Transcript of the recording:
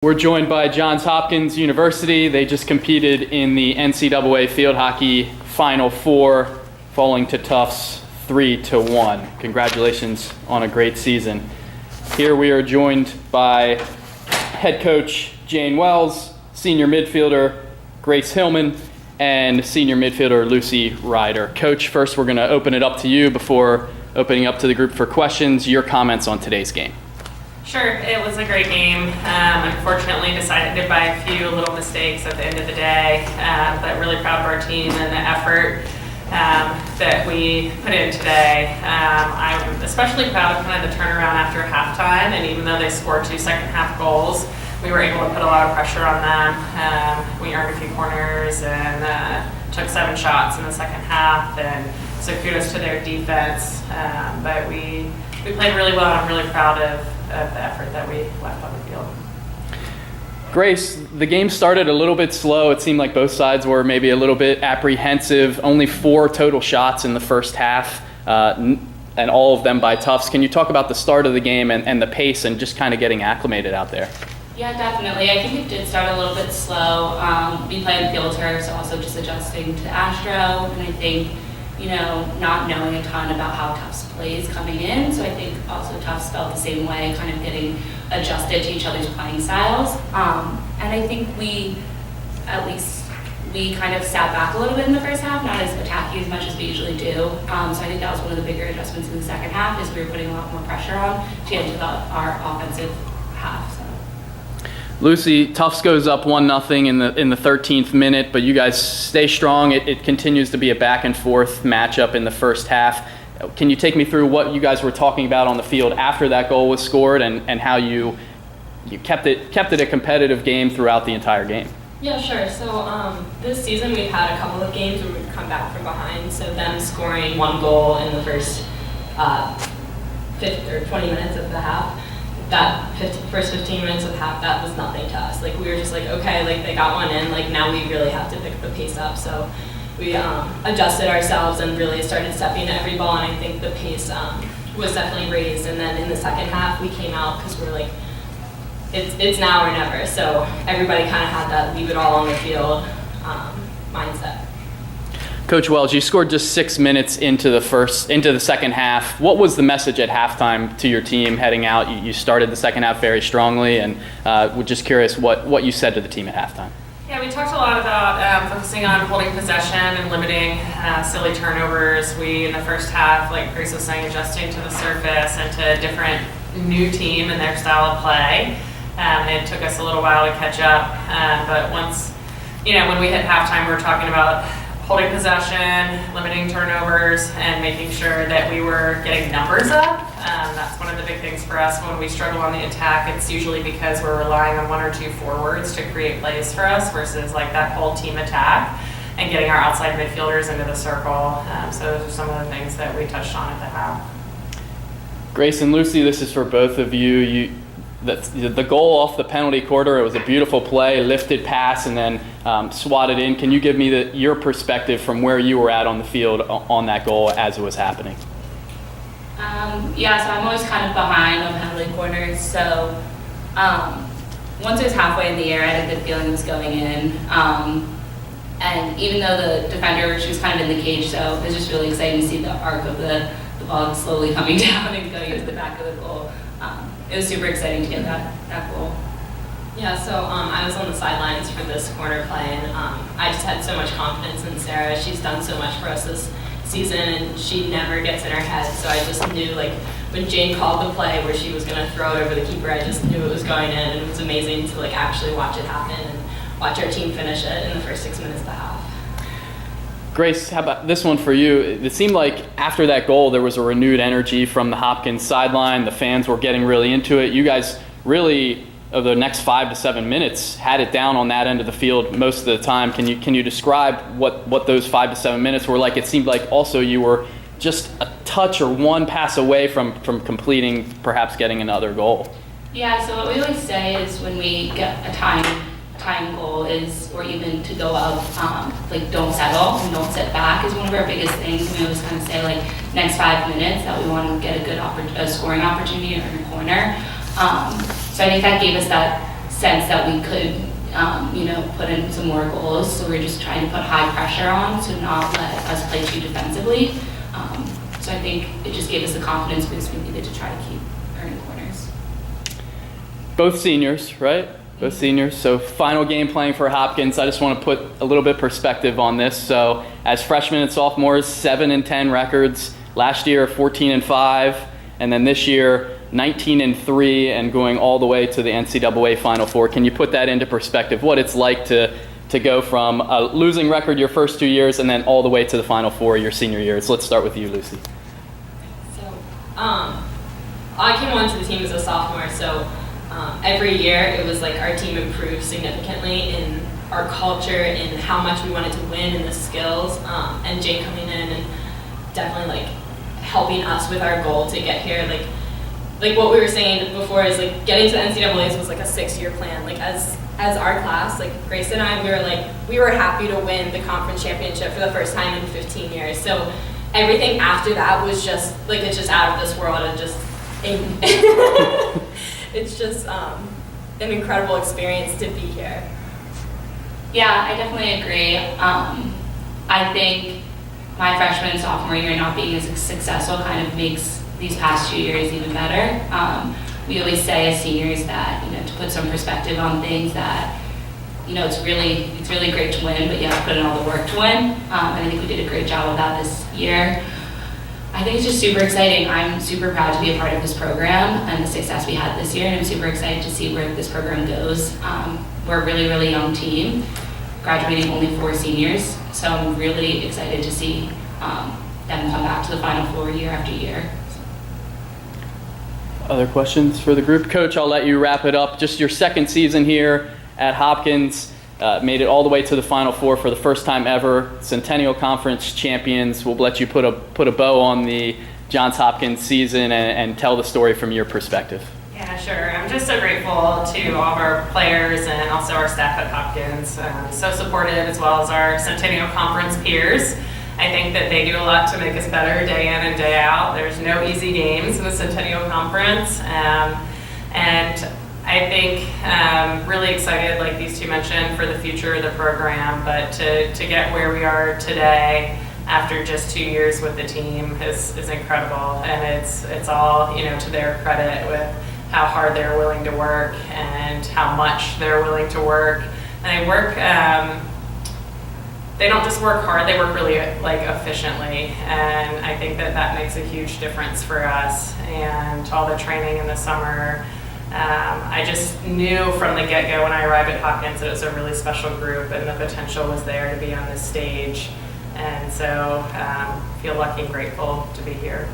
We're joined by Johns Hopkins University. They just competed in the NCAA Field Hockey Final Four, falling to Tufts 3-1. Congratulations on a great season. Here we are joined by head coach Jane Wells, senior midfielder Grace Hillman, and senior midfielder Lucy Reider. Coach, first we're going to open it up to you before opening up to the group for questions. Your comments on today's game. Sure, it was a great game. Unfortunately decided by a few little mistakes at the end of the day, but really proud of our team and the effort that we put in today. I'm especially proud of kind of the turnaround after halftime, and even though they scored 2 second half goals, we were able to put a lot of pressure on them. We earned a few corners and took 7 shots in the second half, and so kudos to their defense. But we played really well, and I'm really proud of the effort that we left on the field. Grace, the game started a little bit slow. It seemed like both sides were maybe a little bit apprehensive. Only 4 total shots in the first half, and all of them by Tufts. Can you talk about the start of the game and the pace and just kind of getting acclimated out there? Yeah, definitely. I think it did start a little bit slow. We play on field turf, so also just adjusting to Astro, and I think not knowing a ton about how Tufts plays coming in. So I think also Tufts felt the same way, kind of getting adjusted to each other's playing styles. And I think we kind of sat back a little bit in the first half, not as attacking as much as we usually do. So I think that was one of the bigger adjustments in the second half, is we were putting a lot more pressure on to get into our offensive half. So. Lucy, Tufts goes up 1-0 in the 13th minute, but you guys stay strong. It continues to be a back and forth matchup in the first half. Can you take me through what you guys were talking about on the field after that goal was scored, and how you kept it a competitive game throughout the entire game? Yeah, sure. So this season we've had a couple of games where we've come back from behind. So them scoring 1 goal in the first 20 minutes of the half. That first 15 minutes of half, that was nothing to us. Like, we were just like, okay, like they got one in, like now we really have to pick the pace up. So we adjusted ourselves and really started stepping to every ball, and I think the pace was definitely raised. And then in the second half, we came out because we're like, it's now or never. So everybody kind of had that leave it all on the field mindset. Coach Wells, you scored just 6 minutes into the second half. What was the message at halftime to your team heading out? You started the second half very strongly, and we're just curious what you said to the team at halftime. Yeah, we talked a lot about focusing on holding possession and limiting silly turnovers. We, in the first half, like Grace was saying, adjusting to the surface and to a different new team and their style of play. It took us a little while to catch up, but once, when we hit halftime, we were talking about holding possession, limiting turnovers, and making sure that we were getting numbers up. That's one of the big things for us. When we struggle on the attack, it's usually because we're relying on 1 or 2 forwards to create plays for us versus like that whole team attack and getting our outside midfielders into the circle. So those are some of the things that we touched on at the half. Grace and Lucy, this is for both of you. The goal off the penalty quarter, it was a beautiful play, lifted pass, and then swatted in. Can you give me your perspective from where you were at on the field on that goal as it was happening? So I'm always kind of behind on penalty corners. So once it was halfway in the air, I had a good feeling it was going in. And even though the defender, she was kind of in the cage, so it was just really exciting to see the arc of the ball slowly coming down and going into the back of the goal. It was super exciting to get that goal. Yeah, so I was on the sidelines for this corner play, and I just had so much confidence in Sarah. She's done so much for us this season, and she never gets in her head. So I just knew, like, when Jane called the play where she was going to throw it over the keeper, I just knew it was going in, and it was amazing to like actually watch it happen and watch our team finish it in the first 6 minutes of the half. Grace, how about this one for you? It seemed like after that goal, there was a renewed energy from the Hopkins sideline. The fans were getting really into it. You guys really, over the next 5 to 7 minutes, had it down on that end of the field most of the time. Can you describe what those 5 to 7 minutes were like? It seemed like also you were just a touch or one pass away from completing, perhaps getting another goal. Yeah, so what we always say is when we get a time goal is, or even to go up, don't settle and don't sit back is one of our biggest things. We always kind of say next 5 minutes that we want to get a good scoring opportunity in our corner. So I think that gave us that sense that we could, put in some more goals. So we're just trying to put high pressure on to not let us play too defensively. So I think it just gave us the confidence boost we needed to try to keep earning corners. Both seniors, right? Both seniors. So final game playing for Hopkins. I just want to put a little bit perspective on this. So as freshmen and sophomores, 7-10 records. Last year, 14-5, and then this year, 19-3, and going all the way to the NCAA Final Four. Can you put that into perspective? What it's like to go from a losing record your first 2 years and then all the way to the Final Four your senior year? So let's start with you, Lucy. So, I came onto the team as a sophomore, so every year it was like our team improved significantly in our culture and how much we wanted to win and the skills. And Jane coming in and definitely like helping us with our goal to get here. Like what we were saying before is like getting to the NCAAs was like a 6-year plan. Like as our class, like Grace and I, we were happy to win the conference championship for the first time in 15 years. So everything after that was just like, it's just out of this world and just it's just an incredible experience to be here. Yeah, I definitely agree. I think my freshman and sophomore year not being as successful kind of makes these past 2 years even better. We always say as seniors that, to put some perspective on things that, it's really great to win, but you have to put in all the work to win. And I think we did a great job of that this year. I think it's just super exciting. I'm super proud to be a part of this program and the success we had this year, and I'm super excited to see where this program goes. We're a really, really young team, graduating only 4 seniors, so I'm really excited to see them come back to the Final Four year after year. Other questions for the group? Coach, I'll let you wrap it up. Just your second season here at Hopkins, made it all the way to the Final Four for the first time ever. Centennial Conference champions. We'll let you put a bow on the Johns Hopkins season and tell the story from your perspective. Yeah, sure. I'm just so grateful to all of our players and also our staff at Hopkins. So supportive, as well as our Centennial Conference peers. I think that they do a lot to make us better day in and day out. There's no easy games in the Centennial Conference. And I think really excited, like these two mentioned, for the future of the program. But to get where we are today after just 2 years with the team is incredible. And it's all, to their credit with how hard they're willing to work and how much they're willing to work. And they work, they don't just work hard, they work really efficiently. And I think that makes a huge difference for us. And all the training in the summer, I just knew from the get-go when I arrived at Hopkins that it was a really special group and the potential was there to be on this stage. And so feel lucky and grateful to be here.